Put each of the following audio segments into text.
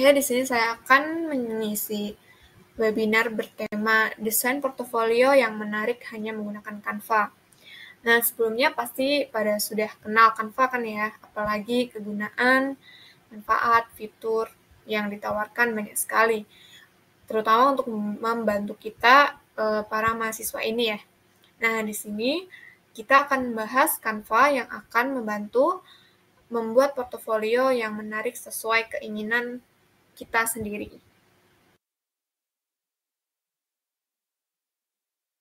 Oke, di sini saya akan mengisi webinar bertema desain portofolio yang menarik hanya menggunakan Canva. Nah, sebelumnya pasti pada sudah kenal Canva kan ya, apalagi kegunaan, manfaat, fitur yang ditawarkan banyak sekali, terutama untuk membantu kita para mahasiswa ini ya. Nah, di sini kita akan membahas Canva yang akan membantu membuat portofolio yang menarik sesuai keinginan kita sendiri.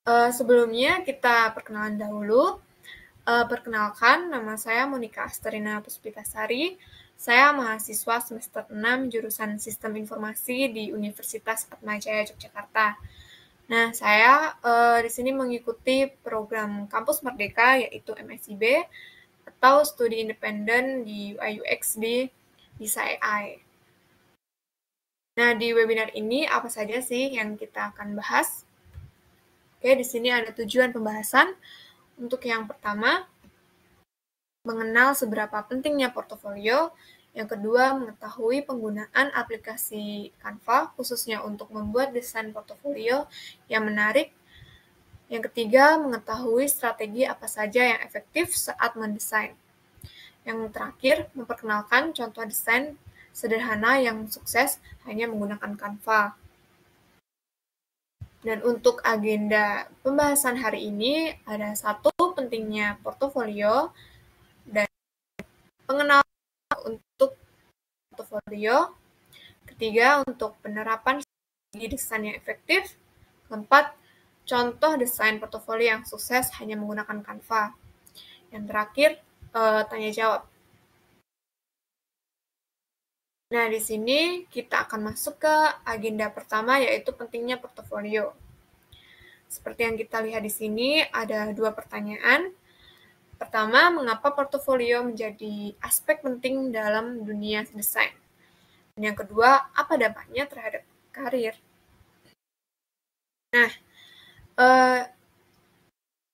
Sebelumnya kita perkenalan dahulu. Perkenalkan, nama saya Monika Asterina Puspitasari. Saya mahasiswa semester 6 jurusan Sistem Informasi di Universitas Atmajaya Yogyakarta. Nah, saya di sini mengikuti program Kampus Merdeka yaitu MSIB atau studi independen di UI UX di Bisa AI. Nah, di webinar ini apa saja sih yang kita akan bahas? Oke, di sini ada tujuan pembahasan. Untuk yang pertama, mengenal seberapa pentingnya portofolio. Yang kedua, mengetahui penggunaan aplikasi Canva, khususnya untuk membuat desain portofolio yang menarik. Yang ketiga, mengetahui strategi apa saja yang efektif saat mendesain. Yang terakhir, memperkenalkan contoh desain sederhana yang sukses hanya menggunakan Canva. Dan untuk agenda pembahasan hari ini ada satu, pentingnya portofolio, dan pengenalan untuk portofolio. Ketiga, untuk penerapan strategi desain yang efektif. Keempat, contoh desain portofolio yang sukses hanya menggunakan Canva. Yang terakhir, tanya jawab. Nah, di sini kita akan masuk ke agenda pertama, yaitu pentingnya portofolio. Seperti yang kita lihat di sini, ada 2 pertanyaan. Pertama, mengapa portofolio menjadi aspek penting dalam dunia desain? Dan yang kedua, apa dampaknya terhadap karir? Nah,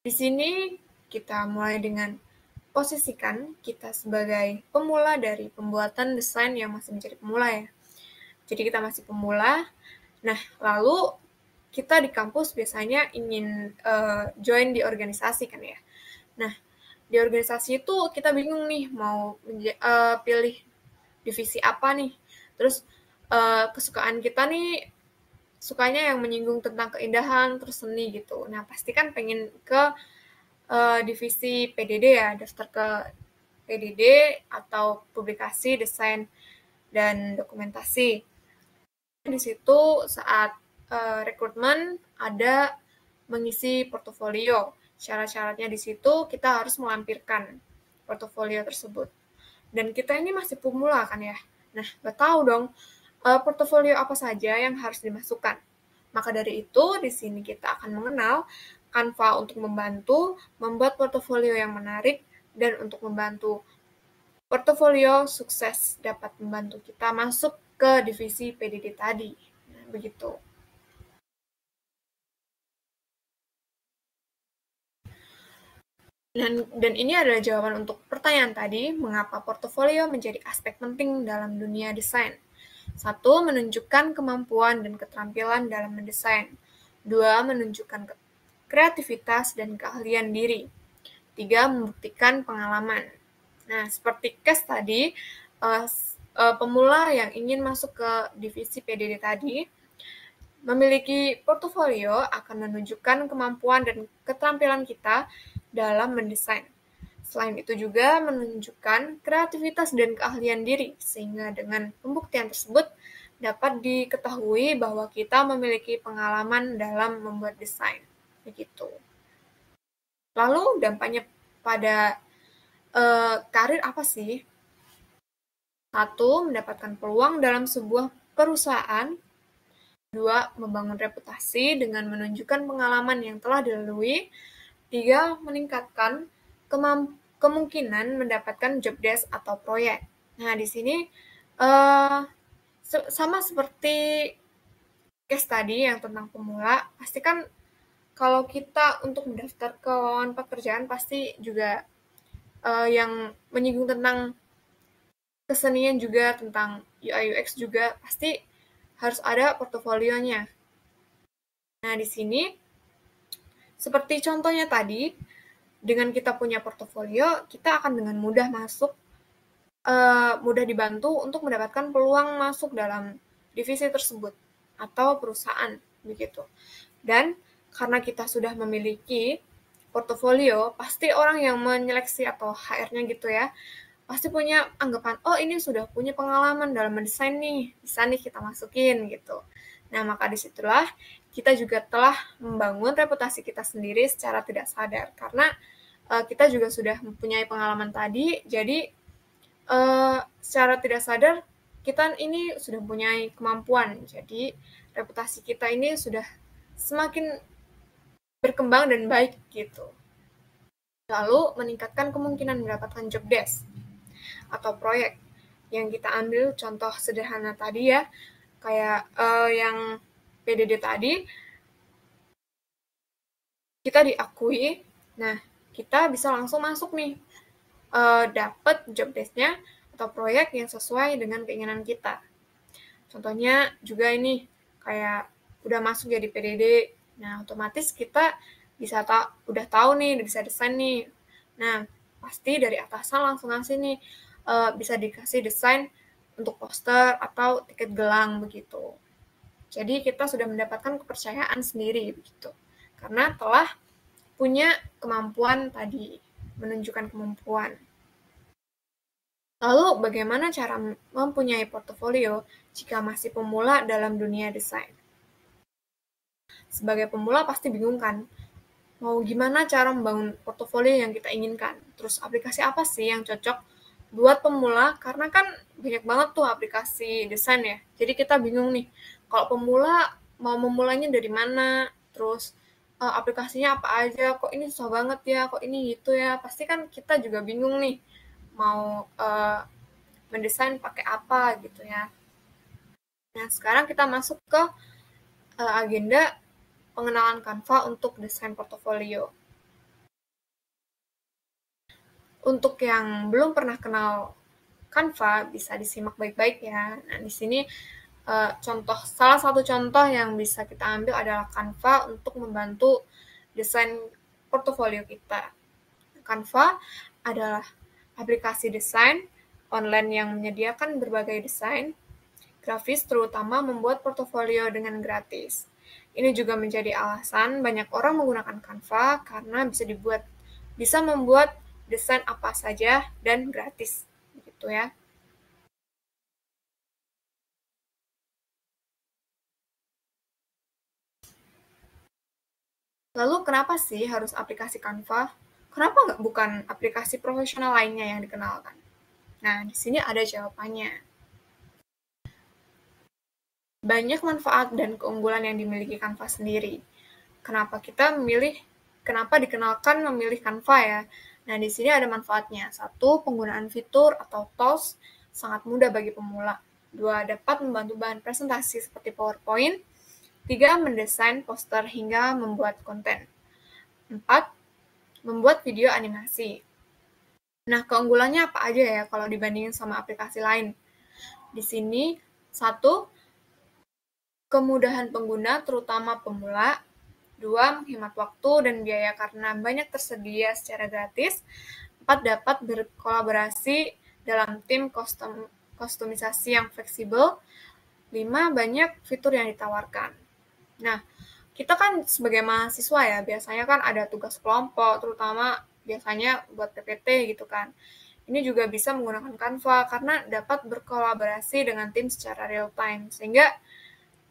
di sini kita mulai dengan posisikan kita sebagai pemula dari pembuatan desain yang masih menjadi pemula ya. Jadi kita masih pemula. Nah, lalu kita di kampus biasanya ingin join di organisasi kan ya. Nah, di organisasi itu kita bingung nih mau pilih divisi apa nih. Terus kesukaan kita nih sukanya yang menyinggung tentang keindahan, terus seni gitu. Nah, pasti kan pengen ke divisi PDD ya, daftar ke PDD atau publikasi, desain, dan dokumentasi. Di situ saat rekrutmen ada mengisi portofolio. Syarat-syaratnya di situ kita harus melampirkan portofolio tersebut. Dan kita ini masih pemula kan ya. Nah, nggak tahu dong portofolio apa saja yang harus dimasukkan. Maka dari itu, di sini kita akan mengenal Canva untuk membantu membuat portofolio yang menarik dan untuk membantu portofolio sukses dapat membantu kita masuk ke divisi PDD tadi. Nah, begitu. Dan ini adalah jawaban untuk pertanyaan tadi, mengapa portofolio menjadi aspek penting dalam dunia desain. 1. Menunjukkan kemampuan dan keterampilan dalam mendesain. 2. Menunjukkan kreativitas dan keahlian diri. 3. Membuktikan pengalaman. Nah, seperti case tadi, pemula yang ingin masuk ke divisi PDD tadi, memiliki portofolio akan menunjukkan kemampuan dan keterampilan kita dalam mendesain. Selain itu juga menunjukkan kreativitas dan keahlian diri, sehingga dengan pembuktian tersebut dapat diketahui bahwa kita memiliki pengalaman dalam membuat desain. Begitu. Lalu dampaknya pada karir apa sih? 1. Mendapatkan peluang dalam sebuah perusahaan. 2. Membangun reputasi dengan menunjukkan pengalaman yang telah dilalui. 3. Meningkatkan kemungkinan mendapatkan job desk atau proyek. Nah, di sini sama seperti case tadi yang tentang pemula, pasti kan kalau kita untuk mendaftar ke lowongan pekerjaan pasti juga yang menyinggung tentang kesenian juga, tentang UI UX juga pasti harus ada portofolionya. Nah, di sini seperti contohnya tadi, dengan kita punya portofolio, kita akan dengan mudah mudah dibantu untuk mendapatkan peluang masuk dalam divisi tersebut atau perusahaan begitu. Dan karena kita sudah memiliki portofolio, pasti orang yang menyeleksi atau HR-nya gitu ya, pasti punya anggapan, oh ini sudah punya pengalaman dalam mendesain nih, bisa nih kita masukin gitu. Nah, maka disitulah kita juga telah membangun reputasi kita sendiri secara tidak sadar, karena kita juga sudah mempunyai pengalaman tadi, jadi secara tidak sadar kita ini sudah mempunyai kemampuan, jadi reputasi kita ini sudah semakin berkembang dan baik gitu. Lalu meningkatkan kemungkinan mendapatkan job desk atau proyek yang kita ambil contoh sederhana tadi ya, kayak yang PDD tadi, kita diakui, nah kita bisa langsung masuk nih, dapat job desk-nya atau proyek yang sesuai dengan keinginan kita. Contohnya juga ini, kayak udah masuk jadi PDD, nah otomatis kita udah tahu nih, udah bisa desain nih. Nah, pasti dari atasan langsung ngasih nih, bisa dikasih desain untuk poster atau tiket gelang begitu. Jadi kita sudah mendapatkan kepercayaan sendiri begitu. Karena telah punya kemampuan tadi, menunjukkan kemampuan. Lalu bagaimana cara mempunyai portofolio jika masih pemula dalam dunia desain? Sebagai pemula pasti bingung kan? Mau gimana cara membangun portofolio yang kita inginkan? Terus aplikasi apa sih yang cocok buat pemula? Karena kan banyak banget tuh aplikasi desain ya. Jadi kita bingung nih, kalau pemula mau memulainya dari mana? Terus aplikasinya apa aja? Kok ini susah banget ya? Kok ini gitu ya? Pasti kan kita juga bingung nih mau mendesain pakai apa gitu ya. Nah, sekarang kita masuk ke agenda pengenalan Canva untuk desain portofolio. Untuk yang belum pernah kenal Canva, bisa disimak baik-baik ya. Nah, di sini salah satu contoh yang bisa kita ambil adalah Canva untuk membantu desain portofolio kita. Canva adalah aplikasi desain online yang menyediakan berbagai desain grafis, terutama membuat portofolio dengan gratis. Ini juga menjadi alasan banyak orang menggunakan Canva karena bisa membuat desain apa saja dan gratis, begitu ya. Lalu kenapa sih harus aplikasi Canva? Kenapa bukan aplikasi profesional lainnya yang dikenalkan? Nah, di sini ada jawabannya. Banyak manfaat dan keunggulan yang dimiliki Canva sendiri. Kenapa dikenalkan memilih Canva ya? Nah, di sini ada manfaatnya. 1, penggunaan fitur atau tools sangat mudah bagi pemula. 2, dapat membantu bahan presentasi seperti PowerPoint. 3, mendesain poster hingga membuat konten. 4, membuat video animasi. Nah, keunggulannya apa aja ya kalau dibandingin sama aplikasi lain? Di sini, 1, kemudahan pengguna terutama pemula. 2, menghemat waktu dan biaya karena banyak tersedia secara gratis. 4, dapat berkolaborasi dalam tim kostumisasi yang fleksibel. 5, banyak fitur yang ditawarkan. Nah, kita kan sebagai mahasiswa ya, biasanya kan ada tugas kelompok, terutama biasanya buat PPT gitu kan. Ini juga bisa menggunakan Canva karena dapat berkolaborasi dengan tim secara real time, sehingga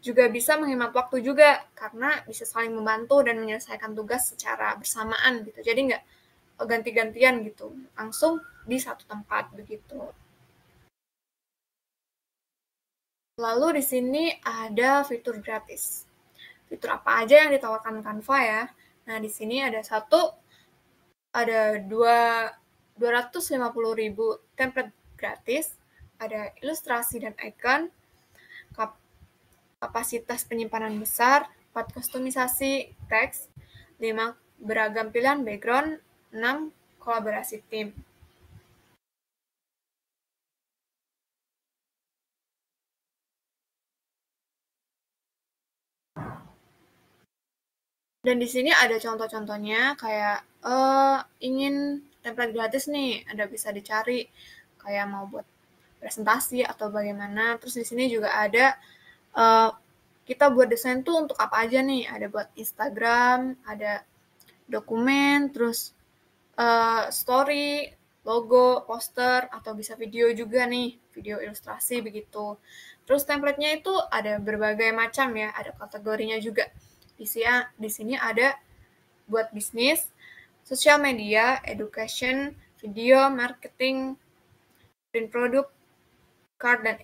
juga bisa menghemat waktu juga karena bisa saling membantu dan menyelesaikan tugas secara bersamaan gitu. Jadi nggak ganti-gantian gitu, langsung di satu tempat begitu. Lalu di sini ada fitur gratis. Fitur apa aja yang ditawarkan Canva ya? Nah, di sini ada 250.000 template gratis, ada ilustrasi dan icon, kapasitas penyimpanan besar, 4, kustomisasi teks, 5, beragam pilihan background, 6, kolaborasi tim. Dan di sini ada contoh-contohnya kayak ingin template gratis nih, ada bisa dicari kayak mau buat presentasi atau bagaimana. Terus di sini juga ada kita buat desain tuh untuk apa aja nih? Ada buat Instagram, ada dokumen, terus story, logo, poster, atau bisa video juga nih, video ilustrasi begitu. Terus template-nya itu ada berbagai macam ya, ada kategorinya juga. Di sini ada buat bisnis, sosial media, education, video, marketing, print produk, card, dan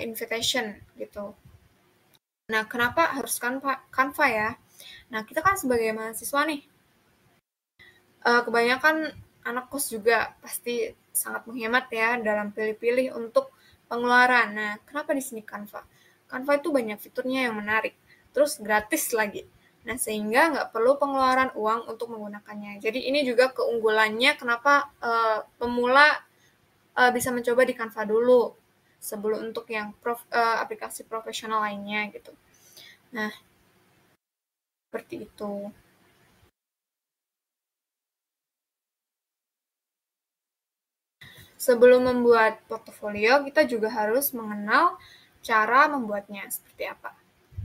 invitation gitu. Nah, kenapa harus Canva ya? Nah, kita kan sebagai mahasiswa nih, kebanyakan anak kos juga pasti sangat menghemat ya dalam pilih-pilih untuk pengeluaran. Nah, kenapa di sini Canva? Canva itu banyak fiturnya yang menarik, terus gratis lagi. Nah, sehingga nggak perlu pengeluaran uang untuk menggunakannya. Jadi ini juga keunggulannya kenapa pemula bisa mencoba di Canva dulu sebelum untuk yang aplikasi profesional lainnya gitu. Nah, seperti itu. Sebelum membuat portofolio, kita juga harus mengenal cara membuatnya seperti apa.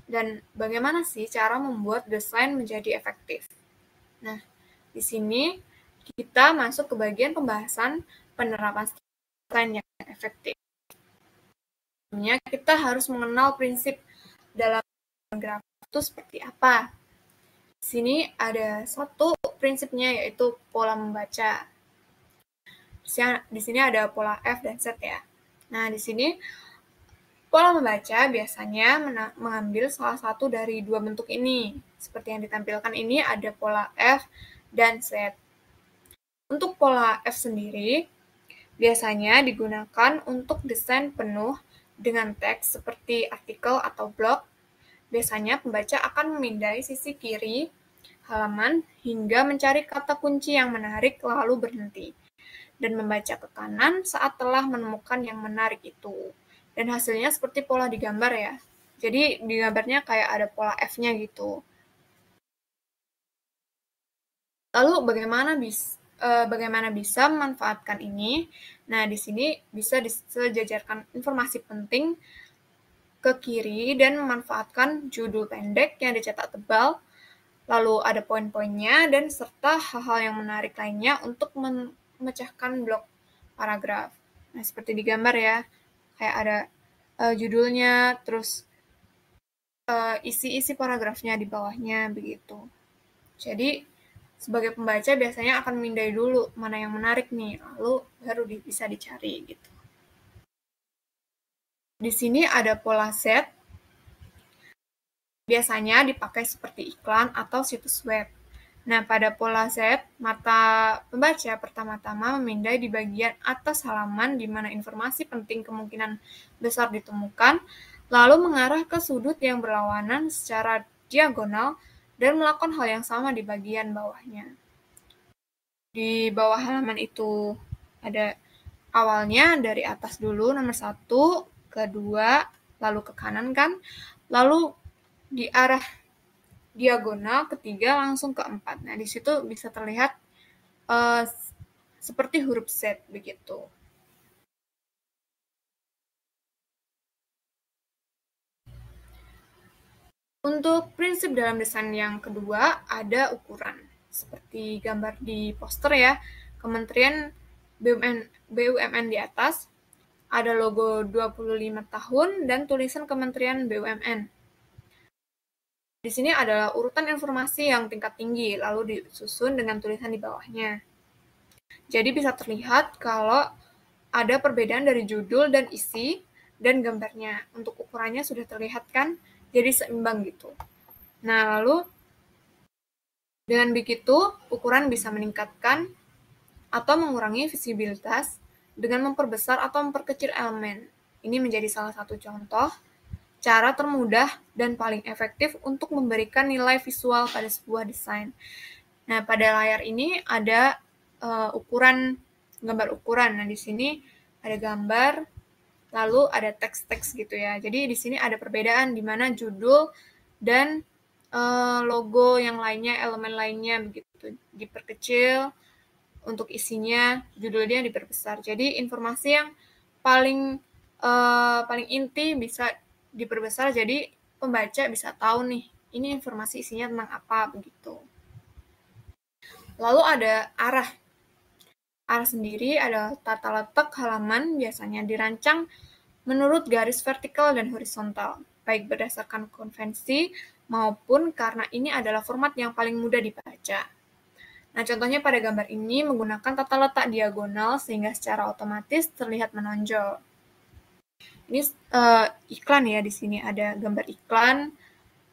Dan bagaimana sih cara membuat desain menjadi efektif. Nah, di sini kita masuk ke bagian pembahasan penerapan desain yang efektif. Kita harus mengenal prinsip dalam grafis itu seperti apa. Di sini ada satu prinsipnya yaitu pola membaca. Di sini ada pola F dan Z ya. Nah, di sini pola membaca biasanya mengambil salah satu dari dua bentuk ini. Seperti yang ditampilkan ini ada pola F dan Z. Untuk pola F sendiri, biasanya digunakan untuk desain penuh dengan teks seperti artikel atau blog. Biasanya pembaca akan memindai sisi kiri halaman hingga mencari kata kunci yang menarik lalu berhenti. Dan membaca ke kanan saat telah menemukan yang menarik itu. Dan hasilnya seperti pola di gambar ya. Jadi di gambarnya kayak ada pola F-nya gitu. Lalu bagaimana bisa memanfaatkan ini? Nah, di sini bisa disejajarkan informasi penting ke kiri dan memanfaatkan judul pendek yang dicetak tebal, lalu ada poin-poinnya dan serta hal-hal yang menarik lainnya untuk memecahkan blok paragraf. Nah, seperti di gambar ya, kayak ada judulnya, terus isi-isi paragrafnya di bawahnya begitu. Jadi sebagai pembaca biasanya akan memindai dulu mana yang menarik nih, lalu baru bisa dicari gitu. Di sini ada pola set, biasanya dipakai seperti iklan atau situs web. Nah, pada pola Z, mata pembaca pertama-tama memindai di bagian atas halaman di mana informasi penting kemungkinan besar ditemukan, lalu mengarah ke sudut yang berlawanan secara diagonal dan melakukan hal yang sama di bagian bawahnya. Di bawah halaman itu ada awalnya dari atas dulu, nomor 1, kedua, lalu ke kanan kan, lalu di arah diagonal ketiga langsung ke 4. Nah, di situ bisa terlihat seperti huruf Z begitu. Untuk prinsip dalam desain yang kedua ada ukuran. Seperti gambar di poster ya, Kementerian BUMN di atas, ada logo 25 tahun dan tulisan Kementerian BUMN. Di sini adalah urutan informasi yang tingkat tinggi, lalu disusun dengan tulisan di bawahnya. Jadi bisa terlihat kalau ada perbedaan dari judul dan isi dan gambarnya. Untuk ukurannya sudah terlihat kan, jadi seimbang gitu. Nah, lalu dengan begitu, ukuran bisa meningkatkan atau mengurangi visibilitas dengan memperbesar atau memperkecil elemen. Ini menjadi salah satu contoh cara termudah dan paling efektif untuk memberikan nilai visual pada sebuah desain. Nah, pada layar ini ada gambar ukuran. Nah, di sini ada gambar, lalu ada teks-teks gitu ya. Jadi di sini ada perbedaan di mana judul dan logo yang lainnya, elemen lainnya begitu, diperkecil untuk isinya, judulnya diperbesar. Jadi informasi yang paling paling inti bisa diperbesar, jadi pembaca bisa tahu nih, ini informasi isinya tentang apa begitu. Lalu ada arah. Arah sendiri adalah tata letak halaman biasanya dirancang menurut garis vertikal dan horizontal, baik berdasarkan konvensi maupun karena ini adalah format yang paling mudah dibaca. Nah, contohnya pada gambar ini menggunakan tata letak diagonal sehingga secara otomatis terlihat menonjol. Ini iklan ya, di sini ada gambar iklan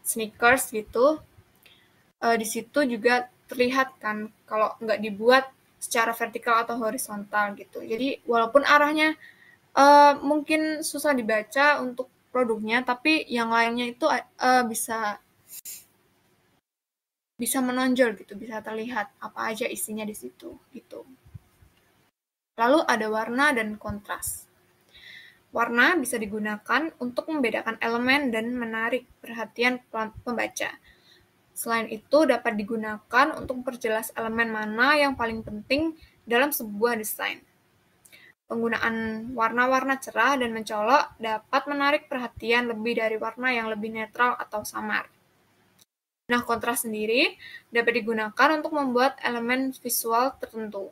sneakers gitu. Di situ juga terlihat kan kalau nggak dibuat secara vertikal atau horizontal gitu. Jadi walaupun arahnya mungkin susah dibaca untuk produknya, tapi yang lainnya itu bisa menonjol gitu, bisa terlihat apa aja isinya di situ gitu. Lalu ada warna dan kontras. Warna bisa digunakan untuk membedakan elemen dan menarik perhatian pembaca. Selain itu, dapat digunakan untuk memperjelas elemen mana yang paling penting dalam sebuah desain. Penggunaan warna-warna cerah dan mencolok dapat menarik perhatian lebih dari warna yang lebih netral atau samar. Nah, kontras sendiri dapat digunakan untuk membuat elemen visual tertentu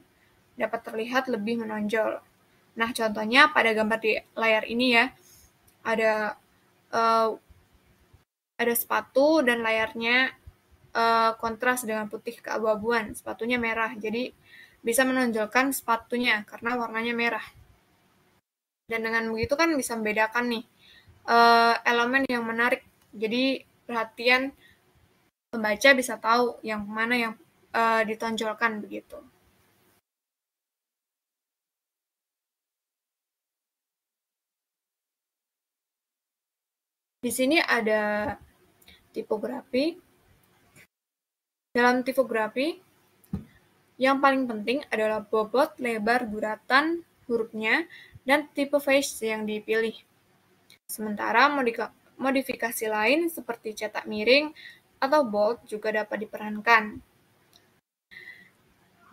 dapat terlihat lebih menonjol. Nah, contohnya pada gambar di layar ini ya, ada uh, ada sepatu dan layarnya kontras dengan putih keabu-abuan, sepatunya merah, jadi bisa menonjolkan sepatunya karena warnanya merah. Dan dengan begitu kan bisa membedakan nih elemen yang menarik, jadi perhatian pembaca bisa tahu yang mana yang ditonjolkan begitu. Di sini ada tipografi. Dalam tipografi, yang paling penting adalah bobot, lebar, guratan hurufnya, dan tipe face yang dipilih. Sementara modifikasi lain seperti cetak miring atau bold juga dapat diperankan.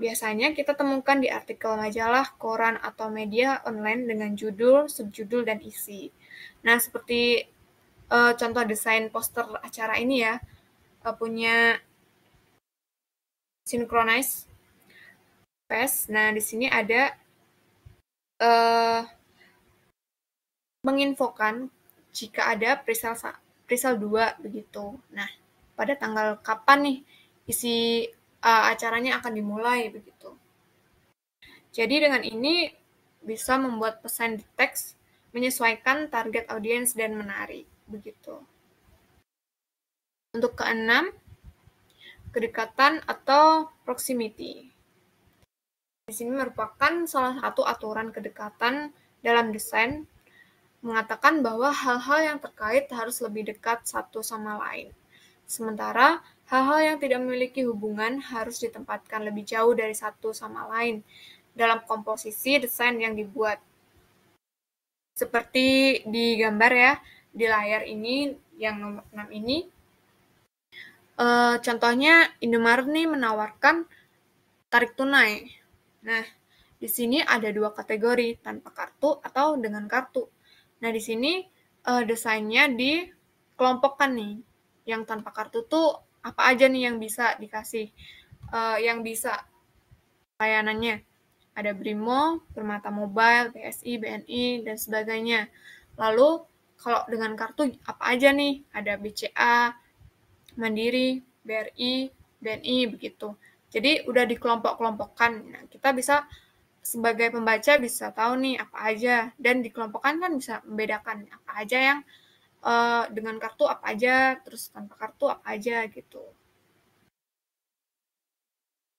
Biasanya kita temukan di artikel majalah, koran, atau media online dengan judul, subjudul, dan isi. Nah, seperti contoh desain poster acara ini ya, punya Synchronize Fest. Nah, di sini ada menginfokan jika ada presale 2 begitu. Nah, pada tanggal kapan nih isi acaranya akan dimulai begitu. Jadi dengan ini bisa membuat pesan di teks menyesuaikan target audiens dan menarik begitu. Untuk keenam, kedekatan atau proximity. Di sini merupakan salah satu aturan kedekatan dalam desain, mengatakan bahwa hal-hal yang terkait harus lebih dekat satu sama lain. Sementara hal-hal yang tidak memiliki hubungan harus ditempatkan lebih jauh dari satu sama lain dalam komposisi desain yang dibuat. Seperti di gambar ya, di layar ini yang nomor 6 ini, contohnya Indomaret nih menawarkan tarik tunai. Nah, di sini ada 2 kategori, tanpa kartu atau dengan kartu. Nah, di sini desainnya dikelompokkan nih. Yang tanpa kartu tuh apa aja nih yang bisa dikasih, yang bisa layanannya. Ada Brimo, Permata Mobile, BSI, BNI, dan sebagainya. Lalu, kalau dengan kartu apa aja nih? Ada BCA, Mandiri, BRI, BNI, begitu. Jadi udah dikelompok-kelompokkan. Nah, kita bisa sebagai pembaca bisa tahu nih apa aja, dan dikelompokkan kan bisa membedakan apa aja yang dengan kartu apa aja, terus tanpa kartu apa aja gitu.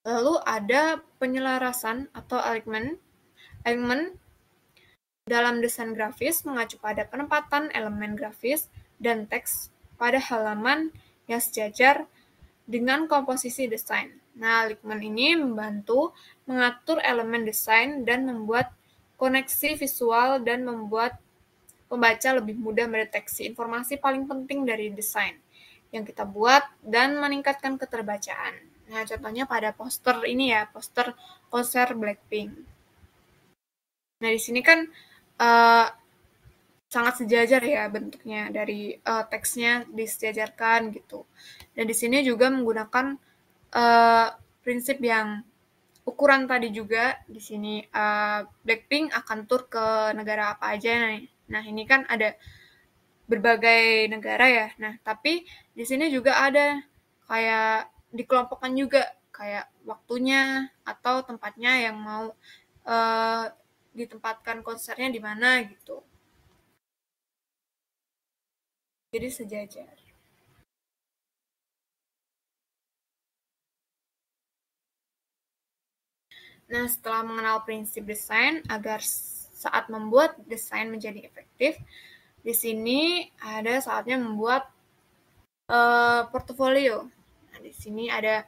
Lalu ada penyelarasan atau alignment. Alignment dalam desain grafis mengacu pada penempatan elemen grafis dan teks pada halaman yang sejajar dengan komposisi desain. Nah, alignment ini membantu mengatur elemen desain dan membuat koneksi visual dan membuat pembaca lebih mudah mendeteksi informasi paling penting dari desain. yang kita buat dan meningkatkan keterbacaan. Nah, contohnya pada poster ini ya, poster konser Blackpink. Nah, di sini kan sangat sejajar ya bentuknya, dari teksnya disejajarkan gitu. Dan di sini juga menggunakan prinsip yang ukuran tadi juga. Di sini Blackpink akan tur ke negara apa aja nih. Nah, ini kan ada berbagai negara ya. Nah, tapi di sini juga ada kayak dikelompokkan juga kayak waktunya atau tempatnya yang mau ditempatkan konsernya di mana gitu. Jadi sejajar. Nah, setelah mengenal prinsip desain agar saat membuat desain menjadi efektif, di sini ada saatnya membuat portofolio. Nah, di sini ada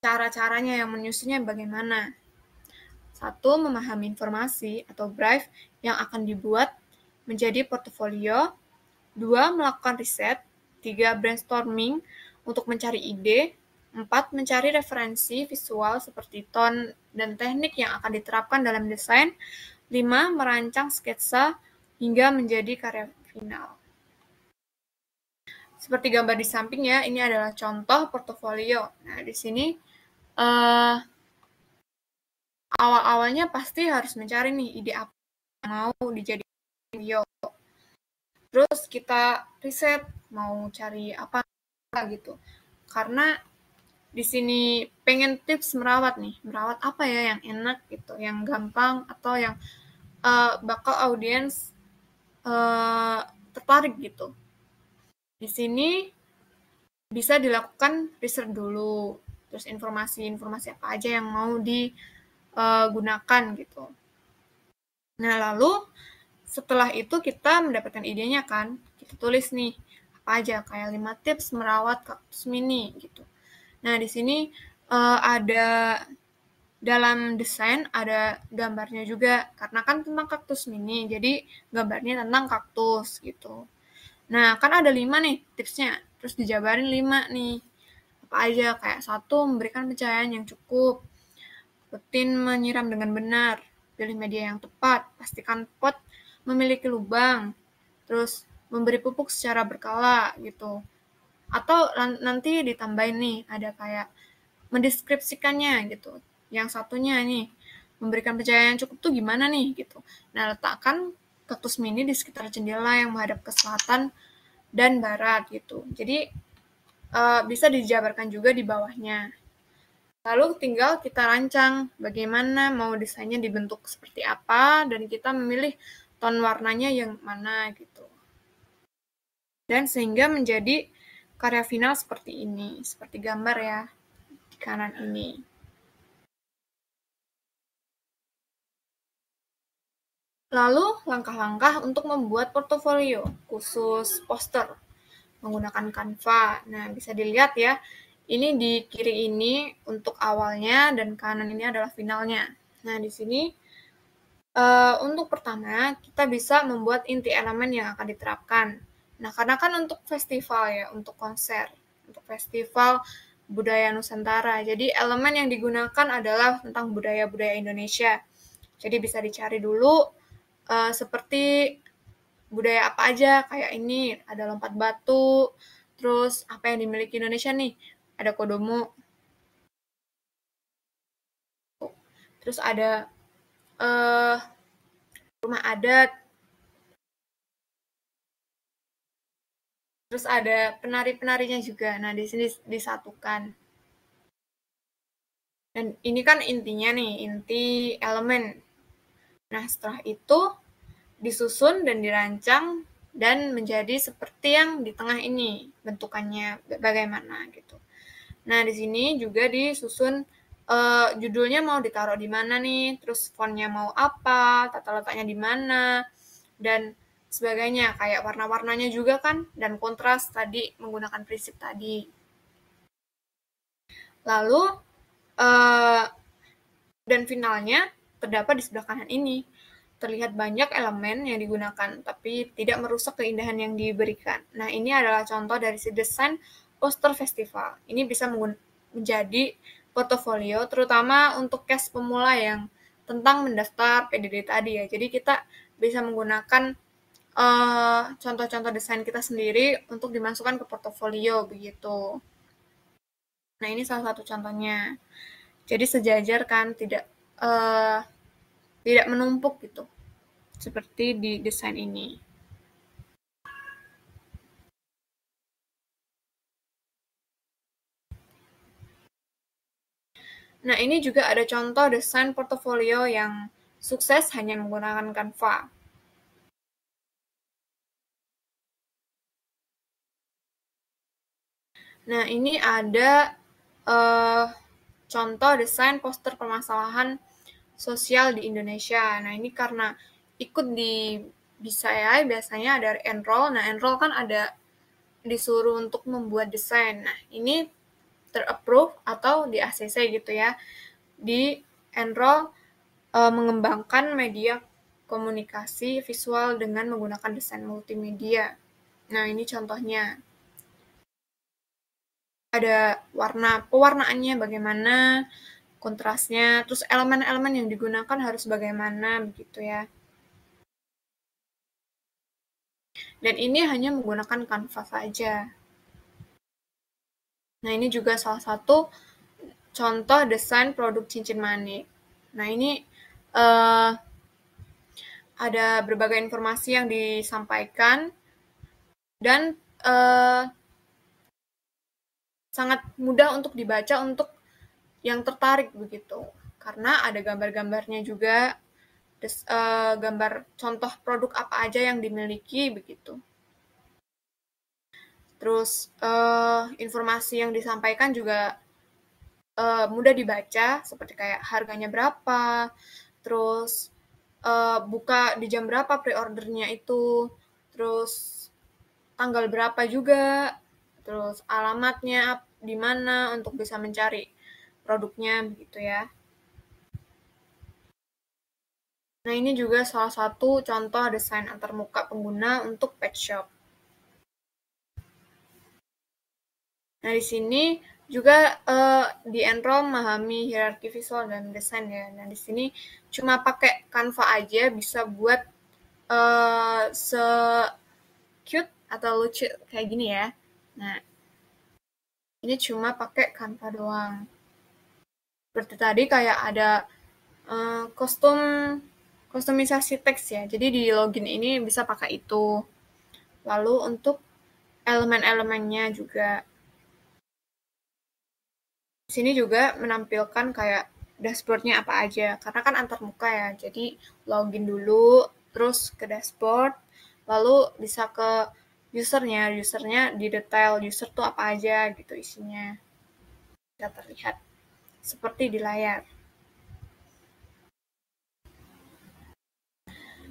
cara-caranya yang menyusunnya bagaimana. Satu, memahami informasi atau brief yang akan dibuat menjadi portofolio. Dua, melakukan riset. Tiga, brainstorming untuk mencari ide. Empat, mencari referensi visual seperti tone dan teknik yang akan diterapkan dalam desain. Lima, merancang sketsa hingga menjadi karya final. Seperti gambar di samping ya, ini adalah contoh portofolio. Nah, di sini awal-awalnya pasti harus mencari nih ide apa yang mau dijadikan video. Terus kita riset mau cari apa gitu. Karena di sini pengen tips merawat nih, merawat apa ya yang enak gitu, yang gampang atau yang bakal audiens tertarik gitu. Di sini bisa dilakukan riset dulu, terus informasi-informasi apa aja yang mau digunakan gitu. Nah, lalu setelah itu kita mendapatkan idenya kan, kita tulis nih apa aja, kayak 5 tips merawat kaktus mini gitu. Nah, di sini ada dalam desain ada gambarnya juga, karena kan tentang kaktus mini, jadi gambarnya tentang kaktus gitu. Nah, kan ada 5 nih tipsnya, terus dijabarin 5 nih. Apa aja, kayak satu, memberikan pencahayaan yang cukup, rutin menyiram dengan benar, pilih media yang tepat, pastikan pot memiliki lubang, terus memberi pupuk secara berkala gitu. Atau nanti ditambahin nih, ada kayak mendeskripsikannya gitu. Yang satunya nih, memberikan pencahayaan cukup tuh gimana nih gitu. Nah, letakkan kaktus mini di sekitar jendela yang menghadap ke selatan dan barat gitu. Jadi bisa dijabarkan juga di bawahnya. Lalu tinggal kita rancang bagaimana mau desainnya dibentuk seperti apa dan kita memilih tone warnanya yang mana gitu. Dan sehingga menjadi karya final seperti ini, seperti gambar ya di kanan ini. Lalu langkah-langkah untuk membuat portofolio khusus poster menggunakan Canva. Nah, bisa dilihat ya. Ini di kiri ini untuk awalnya dan kanan ini adalah finalnya. Nah, di sini untuk pertama kita bisa membuat inti elemen yang akan diterapkan. Nah, karena kan untuk festival ya, untuk konser, untuk festival budaya Nusantara. Jadi elemen yang digunakan adalah tentang budaya-budaya Indonesia. Jadi bisa dicari dulu seperti budaya apa aja, kayak ini ada lompat batu, terus apa yang dimiliki Indonesia nih, ada kodomo, terus ada uh, rumah adat, terus ada penari-penarinya juga. Nah, di sini disatukan. Dan ini kan intinya nih, inti elemen. Nah, setelah itu disusun dan dirancang dan menjadi seperti yang di tengah ini bentukannya bagaimana gitu. Nah, di sini juga disusun judulnya mau ditaruh di mana nih, terus fontnya mau apa, tata letaknya di mana, dan sebagainya. Kayak warna-warnanya juga kan, dan kontras tadi menggunakan prinsip tadi. Lalu, dan finalnya terdapat di sebelah kanan ini. terlihat banyak elemen yang digunakan, tapi tidak merusak keindahan yang diberikan. Nah, ini adalah contoh dari si desain poster festival. Ini bisa menjadi portofolio, terutama untuk case pemula yang tentang mendaftar PDD tadi ya. Jadi kita bisa menggunakan contoh-contoh desain kita sendiri untuk dimasukkan ke portofolio begitu. Nah, ini salah satu contohnya. Jadi sejajar kan, tidak menumpuk gitu, seperti di desain ini. Nah, ini juga ada contoh desain portofolio yang sukses hanya menggunakan Canva. Nah, ini ada contoh desain poster permasalahan sosial di Indonesia. Nah, ini karena ikut di BISAI biasanya ada enroll. Nah, enroll kan ada disuruh untuk membuat desain. Nah, ini terapprove atau di ACC gitu ya. Di enroll mengembangkan media komunikasi visual dengan menggunakan desain multimedia. Nah, ini contohnya. Ada pewarnaannya bagaimana, kontrasnya, terus elemen-elemen yang digunakan harus bagaimana, begitu ya. Dan ini hanya menggunakan Canva saja. Nah, ini juga salah satu contoh desain produk cincin manik. Nah, ini ada berbagai informasi yang disampaikan dan sangat mudah untuk dibaca untuk yang tertarik begitu. Karena ada gambar-gambarnya juga, gambar contoh produk apa aja yang dimiliki begitu. Terus informasi yang disampaikan juga mudah dibaca, seperti kayak harganya berapa, terus buka di jam berapa pre-ordernya itu, terus tanggal berapa juga, terus alamatnya di mana untuk bisa mencari produknya begitu ya. Nah, ini juga salah satu contoh desain antarmuka pengguna untuk pet shop. Nah, di sini juga di enroll memahami hierarki visual dan desain ya. Nah, di sini cuma pakai Canva aja bisa buat se-cute atau lucu kayak gini ya. Nah, ini cuma pakai Canva doang. Seperti tadi kayak ada kostumisasi teks ya. Jadi di login ini bisa pakai itu. Lalu untuk elemen-elemennya juga. Di sini juga menampilkan kayak dashboardnya apa aja. Karena kan antarmuka ya. Jadi login dulu, terus ke dashboard, lalu bisa ke usernya. Usernya di detail user tuh apa aja gitu isinya. Bisa terlihat seperti di layar.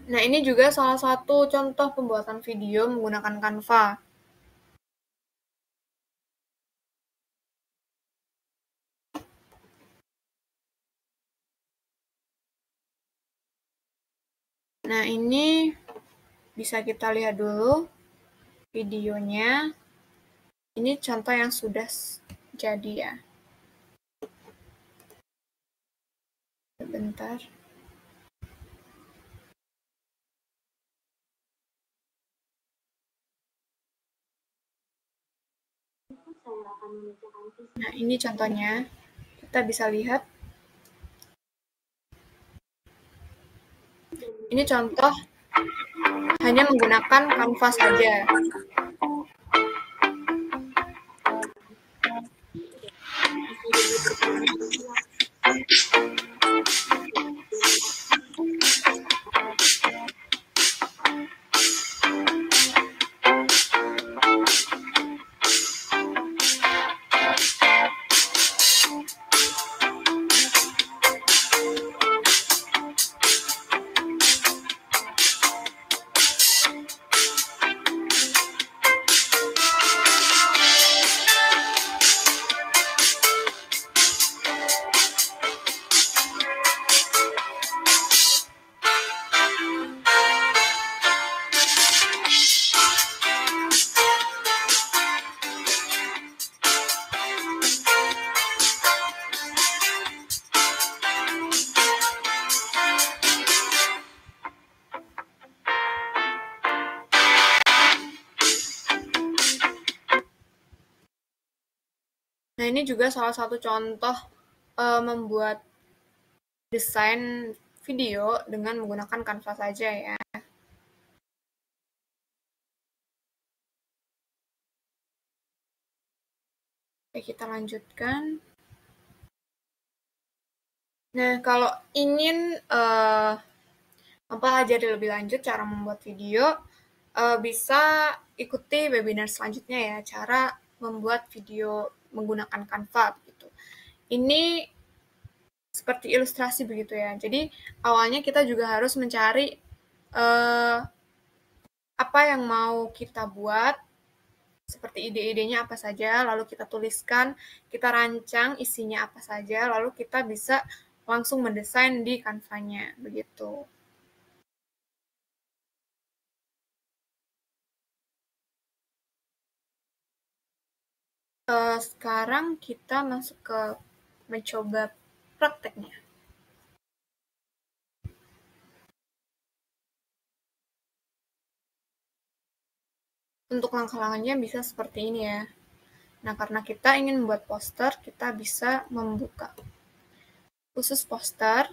Nah, ini juga salah satu contoh pembuatan video menggunakan Canva. Nah, ini bisa kita lihat dulu videonya. Ini contoh yang sudah jadi ya. Sebentar. Nah, ini contohnya. Kita bisa lihat. Ini contoh hanya menggunakan Canva saja. Nah, ini juga salah satu contoh membuat desain video dengan menggunakan Canva saja ya. Oke, kita lanjutkan. Nah, kalau ingin mempelajari lebih lanjut cara membuat video, bisa ikuti webinar selanjutnya ya, cara membuat video menggunakan Canva gitu. Ini seperti ilustrasi begitu ya. Jadi awalnya kita juga harus mencari apa yang mau kita buat, seperti ide-idenya apa saja, lalu kita tuliskan, kita rancang isinya apa saja, lalu kita bisa langsung mendesain di Canva-nya, begitu. Sekarang kita masuk ke mencoba prakteknya. Untuk langkah-langkahnya bisa seperti ini ya. Nah, karena kita ingin membuat poster, kita bisa membuka khusus poster.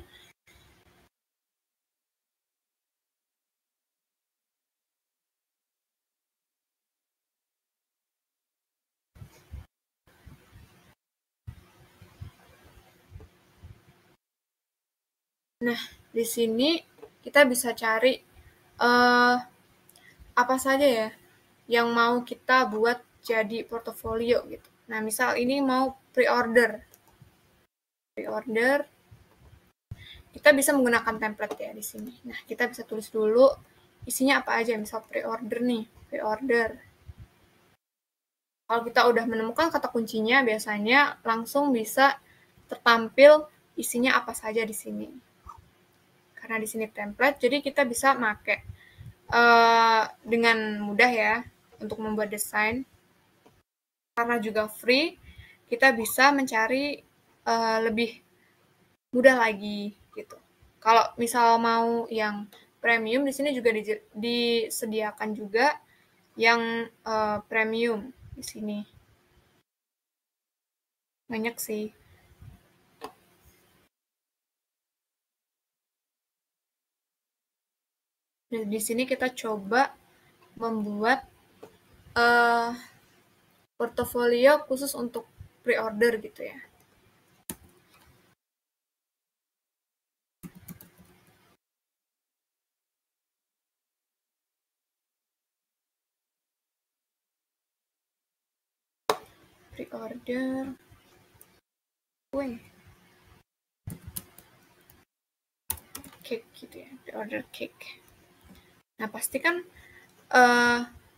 Nah, di sini kita bisa cari apa saja ya yang mau kita buat jadi portofolio gitu. Nah, misal ini mau pre-order. Pre-order, kita bisa menggunakan template ya di sini. Nah, kita bisa tulis dulu isinya apa aja, misal pre-order nih, pre-order. Kalau kita udah menemukan kata kuncinya, biasanya langsung bisa tertampil isinya apa saja di sini. Karena di sini template, jadi kita bisa pakai dengan mudah ya untuk membuat desain. Karena juga free, kita bisa mencari lebih mudah lagi gitu. Kalau misal mau yang premium, di sini juga disediakan juga yang premium di sini. Banyak sih. Dan di sini kita coba membuat portofolio khusus untuk pre-order gitu ya. Pre-order kue. Cake gitu ya, pre-order cake. Nah, pastikan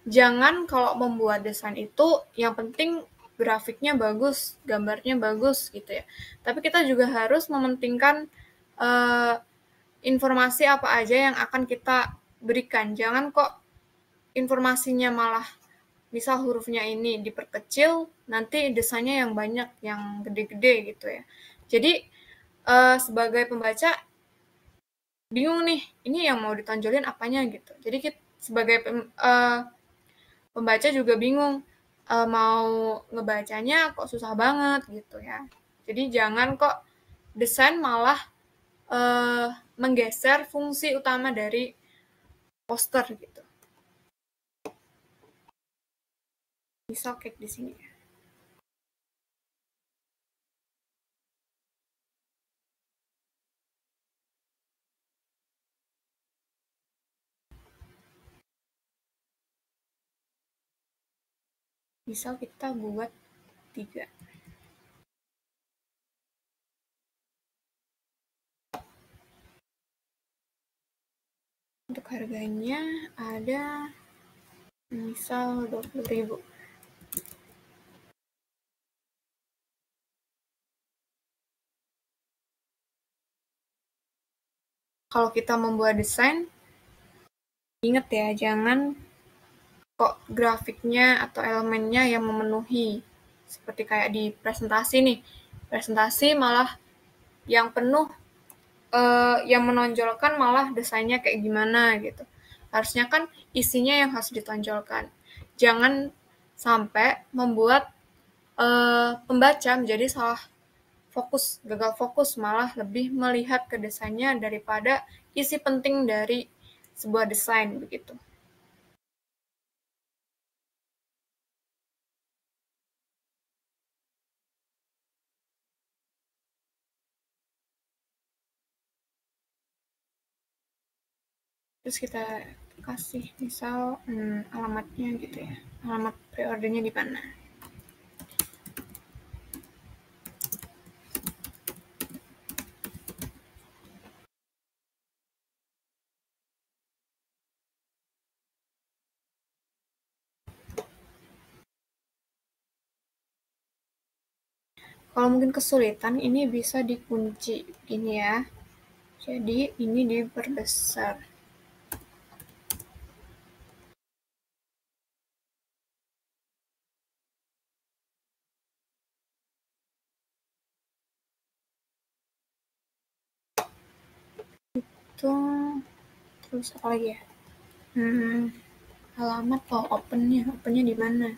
jangan kalau membuat desain itu yang penting grafiknya bagus, gambarnya bagus gitu ya. Tapi kita juga harus mementingkan informasi apa aja yang akan kita berikan. Jangan kok informasinya malah misal hurufnya ini diperkecil, nanti desainnya yang banyak, yang gede-gede gitu ya. Jadi sebagai pembaca bingung nih, ini yang mau ditonjolin apanya gitu. Jadi kita, sebagai pembaca juga bingung mau ngebacanya kok susah banget gitu ya. Jadi jangan kok desain malah menggeser fungsi utama dari poster gitu. Misal kayak di sini ya. Misal kita buat 3. Untuk harganya ada misal 20.000. Kalau kita membuat desain, ingat ya, jangan kok grafiknya atau elemennya yang memenuhi. Seperti kayak di presentasi nih. Presentasi malah yang penuh, yang menonjolkan malah desainnya kayak gimana gitu. Harusnya kan isinya yang harus ditonjolkan. Jangan sampai membuat pembaca menjadi salah fokus, gagal fokus, malah lebih melihat ke desainnya daripada isi penting dari sebuah desain begitu. Terus kita kasih misal alamatnya gitu ya, alamat pre-ordernya di mana. Kalau mungkin kesulitan, ini bisa dikunci gini ya. Jadi ini diperbesar. Itu terus apa lagi ya? Alamat opennya di mana?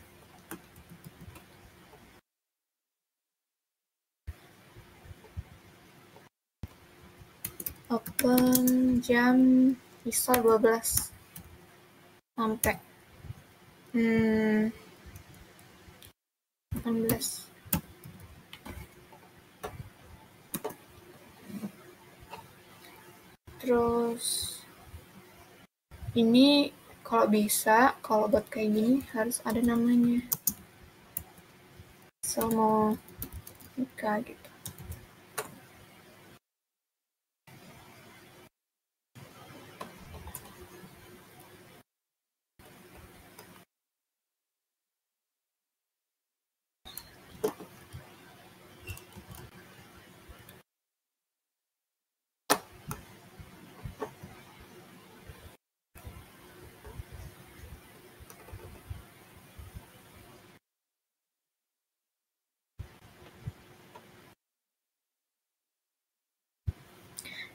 Open jam misal 12 sampai 18. Terus ini kalau bisa, kalau buat kayak gini harus ada namanya. So mau nikah gitu.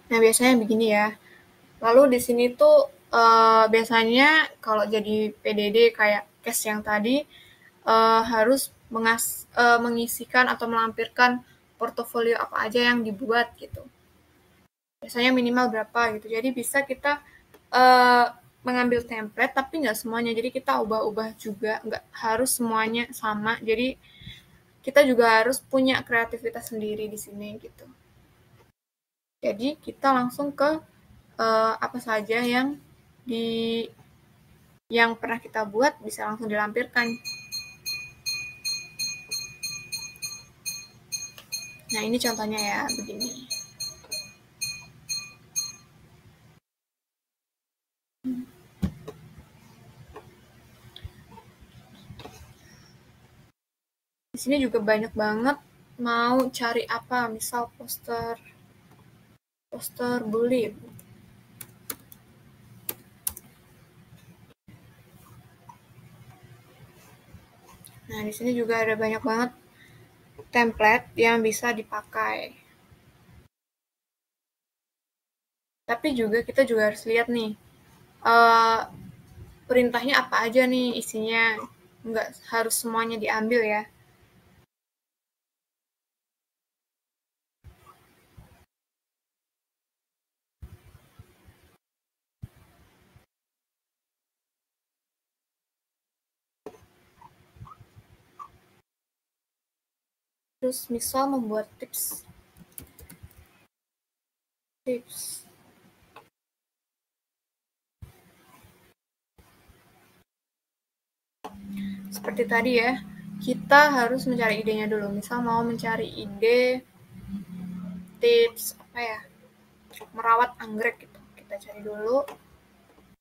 Nah, biasanya begini ya. Lalu di sini tuh biasanya kalau jadi PDD kayak case yang tadi harus mengisikan atau melampirkan portofolio apa aja yang dibuat gitu. Biasanya minimal berapa gitu. Jadi bisa kita mengambil template tapi nggak semuanya. Jadi kita ubah-ubah juga, nggak harus semuanya sama. Jadi kita juga harus punya kreativitas sendiri di sini gitu. Jadi kita langsung ke apa saja di yang pernah kita buat bisa langsung dilampirkan. Nah, ini contohnya ya, begini. Di sini juga banyak banget mau cari apa, misal poster bully. Nah, di sini juga ada banyak banget template yang bisa dipakai. Tapi juga kita juga harus lihat nih, perintahnya apa aja nih isinya. Nggak harus semuanya diambil ya. Terus misal membuat tips. Seperti tadi ya, kita harus mencari idenya dulu. Misal mau mencari ide tips apa ya, merawat anggrek gitu. Kita cari dulu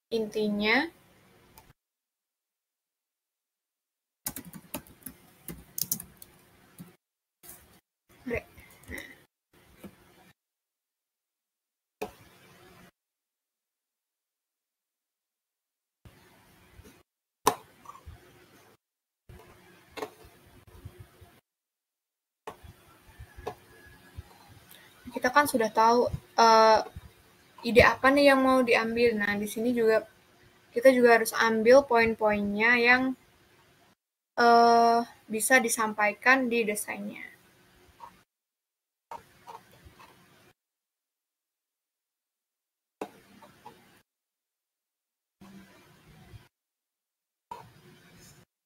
intinya. Anggrek. Kita kan sudah tahu ide apa nih yang mau diambil. Nah, di sini juga kita juga harus ambil poin-poinnya yang bisa disampaikan di desainnya.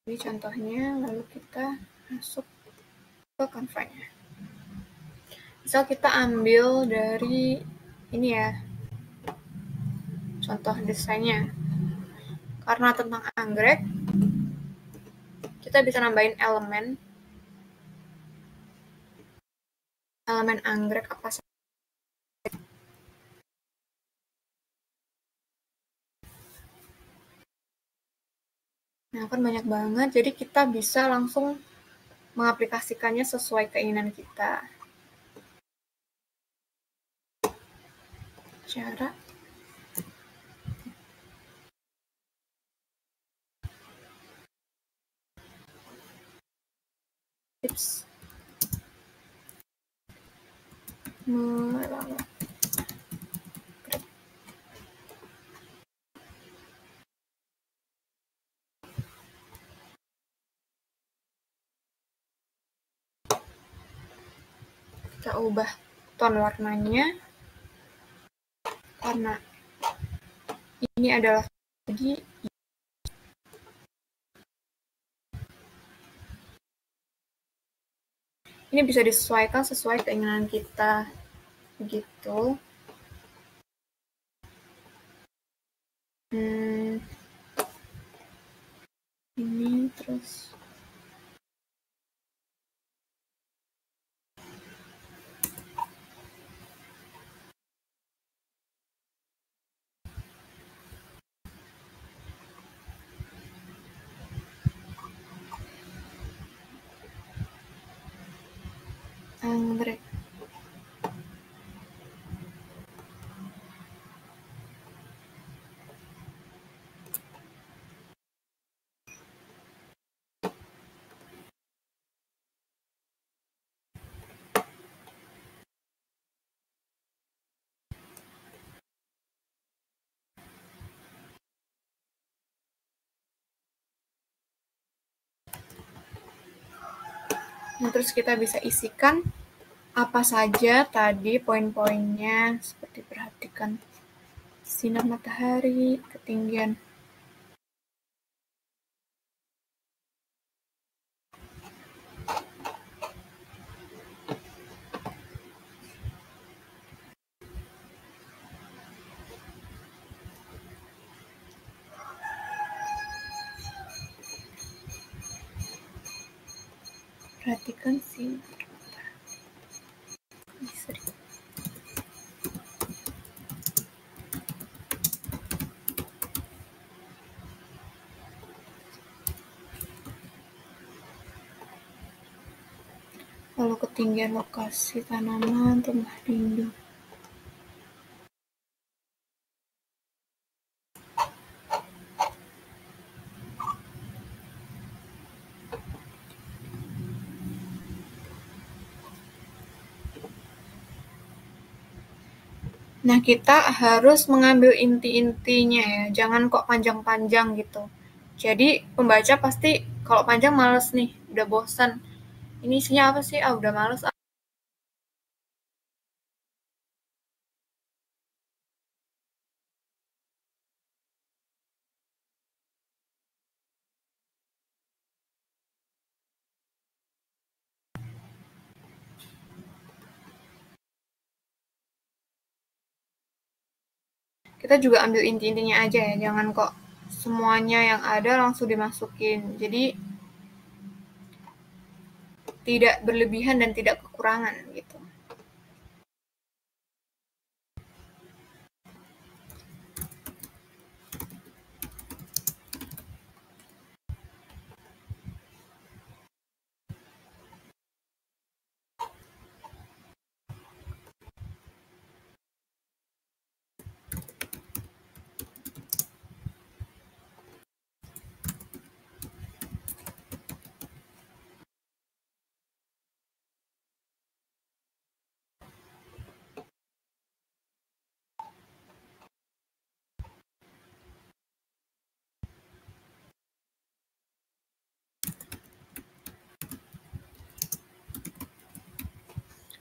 Ini contohnya, lalu kita masuk ke Canva-nya. Misal kita ambil dari ini ya, contoh desainnya. Karena tentang anggrek, kita bisa nambahin elemen anggrek apa saja. Nah, kan banyak banget, jadi kita bisa langsung mengaplikasikannya sesuai keinginan kita. Cara tips merawat kita ubah tone warnanya karena ini adalah jadi ini bisa disesuaikan sesuai keinginan kita begitu. Ini terus anggrek. Nah, terus kita bisa isikan apa saja tadi poin-poinnya, seperti perhatikan sinar matahari, ketinggian perhatikan sinar matahari. Lalu ketinggian lokasi tanaman, rumah lindung. Nah, kita harus mengambil inti-intinya ya, jangan kok panjang-panjang gitu. Jadi pembaca pasti kalau panjang males nih, udah bosan. Ini isinya apa sih? Udah males. Kita juga ambil inti-intinya aja ya, jangan kok semuanya yang ada langsung dimasukin. Jadi tidak berlebihan dan tidak kekurangan gitu.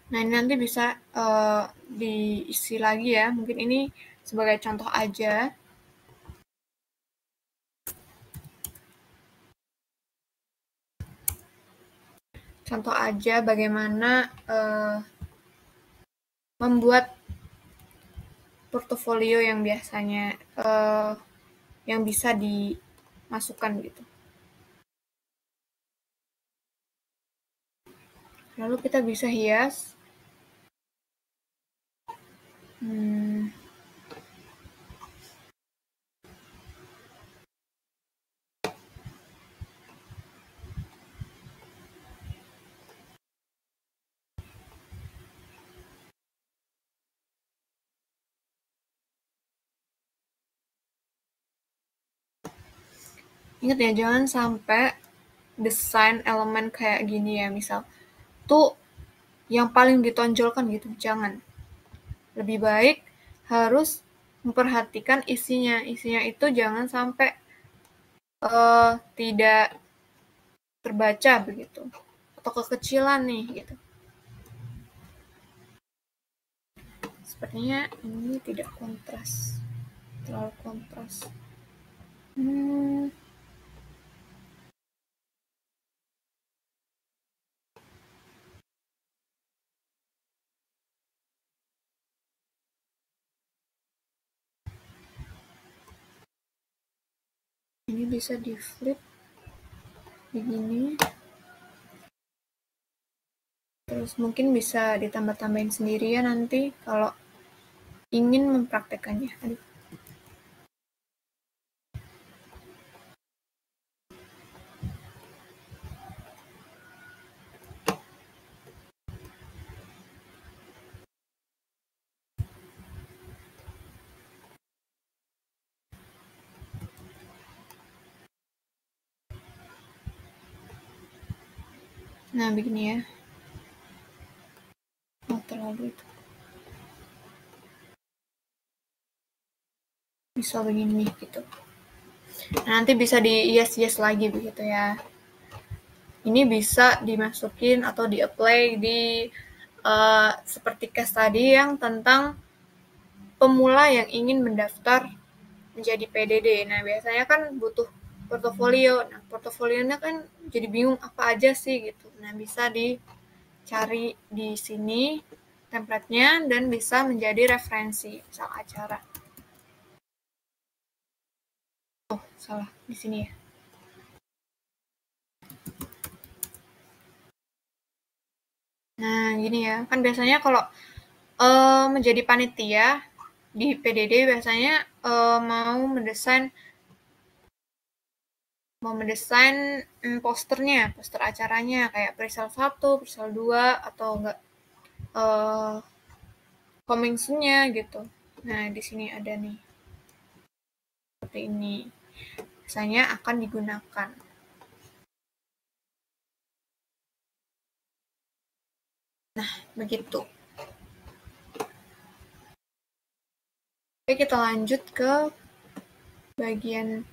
Nah, ini nanti bisa diisi lagi ya. Mungkin ini sebagai contoh aja. Contoh aja bagaimana membuat portofolio yang biasanya yang bisa dimasukkan gitu. Lalu kita bisa hias. Ingat ya, jangan sampai desain elemen kayak gini ya, misal tuh yang paling ditonjolkan gitu, jangan. Lebih baik harus memperhatikan isinya. Isinya itu jangan sampai tidak terbaca begitu, atau kekecilan nih gitu. Sepertinya ini tidak kontras, terlalu kontras. Ini bisa di flip begini, terus mungkin bisa ditambah-tambahin sendiri ya nanti kalau ingin mempraktekannya. Aduh. Nah, begini ya. Oh, terlalu itu. Bisa begini gitu. Nah, nanti bisa di yes lagi begitu ya. Ini bisa dimasukin atau di-apply di seperti case tadi yang tentang pemula yang ingin mendaftar menjadi PDD. Nah, biasanya kan butuh portofolio. Nah, portofolionya kan jadi bingung apa aja sih gitu. Nah, bisa dicari di sini template-nya dan bisa menjadi referensi misal acara. Oh, salah di sini ya. Nah, gini ya. Kan biasanya kalau menjadi panitia di PDD biasanya mau mendesain posternya, poster acaranya kayak Perisal 1, Perisal 2 atau enggak coming soon-nya gitu. Nah, di sini ada nih. Seperti ini. Biasanya akan digunakan. Nah, begitu. Oke, kita lanjut ke bagian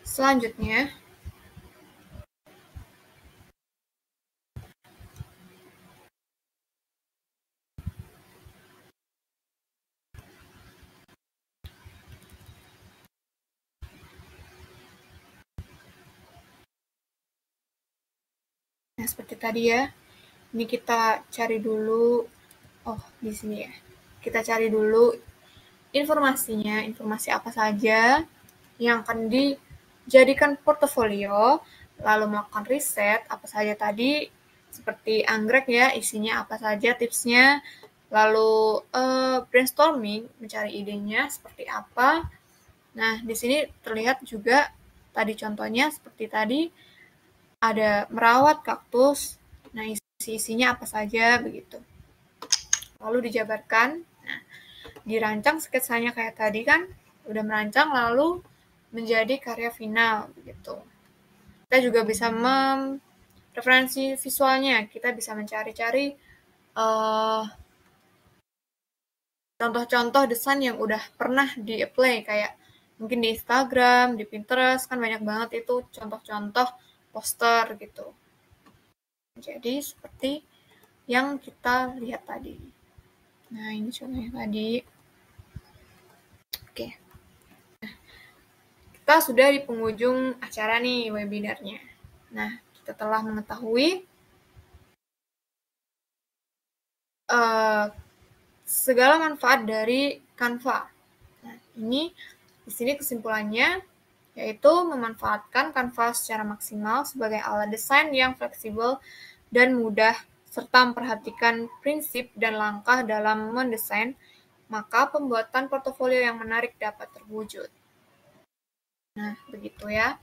selanjutnya. Nah, seperti tadi ya. Ini kita cari dulu. Oh, di sini ya. Kita cari dulu informasinya, informasi apa saja yang akan dijadikan portofolio, lalu melakukan riset apa saja tadi, seperti anggrek ya, isinya apa saja tipsnya, lalu brainstorming, mencari idenya seperti apa. Nah, di sini terlihat juga tadi contohnya seperti tadi ada merawat kaktus. Nah, isinya apa saja begitu. Lalu dijabarkan. Nah, dirancang sketsanya kayak tadi kan, udah merancang lalu menjadi karya final begitu. Kita juga bisa referensi visualnya, kita bisa mencari-cari contoh-contoh desain yang udah pernah di-apply kayak mungkin di Instagram, di Pinterest kan banyak banget itu contoh-contoh poster gitu. Jadi seperti yang kita lihat tadi. Nah, ini contohnya tadi. Oke. Kita sudah di penghujung acara nih webinarnya. Nah, kita telah mengetahui segala manfaat dari Canva. Nah, ini di sini kesimpulannya yaitu memanfaatkan Canva secara maksimal sebagai alat desain yang fleksibel dan mudah serta memperhatikan prinsip dan langkah dalam mendesain, maka pembuatan portofolio yang menarik dapat terwujud. Nah, begitu ya.